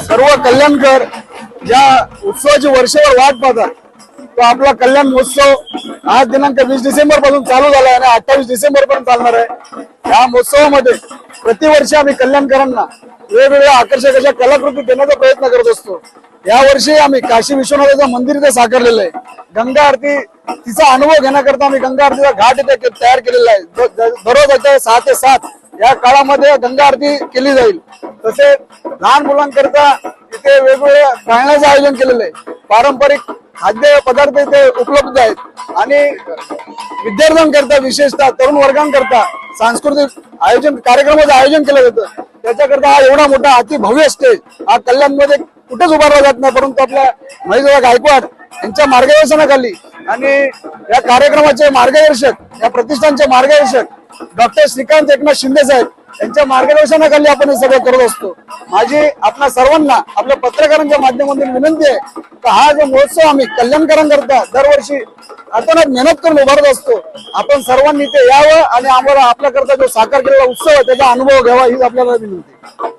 सर्व कल्याणकर ज्या उत्सवाची वर्षभर वाट पाहतात, तो आपला कल्याण महोत्सव आज दिनांक 20 डिसेंबर पासून चालू झाला आहे आणि 28 डिसेंबर पर्यंत चालणार आहे। या महोत्सवामध्ये प्रतिवर्षी आम्ही कल्याणकरांना वेगवेगळ्या आकर्षक अशा कलाकृती देण्याचा प्रयत्न करत असतो। यावर्षी आम्ही काशी विश्वनाथाचं मंदिर इथे साकारलेलं आहे। गंगा आरती तिचा अनुभव घेण्याकरता आम्ही गंगा आरतीचा घाट इथे तयार केलेला आहे। दररोज 6 ते 7 या काळामध्ये गंगा आरती केली जाईल। तसेच लहान मुलांकरता इथे वेगवेगळ्या खेळण्याचं आयोजन केलेलं आहे। पारंपरिक खाद्य पदार्थ इथे उपलब्ध आहेत आणि विद्यार्थ्यांकरता विशेषतः तरुण वर्गांकरता सांस्कृतिक कार्यक्रमाचं आयोजन केलं जातं। त्याच्याकरता हा एवढा मोठा अति भव्य स्टेज हा कल्याणमध्ये कुठेच उभारला जात नाही, परंतु आपल्या महेशदादा गायकवाड यांच्या मार्गदर्शनाखाली आणि या कार्यक्रमाचे मार्गदर्शक, या प्रतिष्ठानचे मार्गदर्शक डॉक्टर श्रीकांत एकनाथ शिंदे साहेब यांच्या मार्गदर्शनाखाली आपण हे सगळं करत असतो। माझी आपल्या सर्वांना आपल्या पत्रकारांच्या माध्यमातून विनंती आहे की हा जो महोत्सव आम्ही कल्याणकरांकरता दरवर्षी अतोनात मेहनत करून उभारत असतो, आपण सर्वांनी इथे यावं आणि आम्हाला आपल्याकरता जो साकार केलेला उत्सव आहे त्याचा अनुभव घ्यावा हीच आपल्याला विनंती।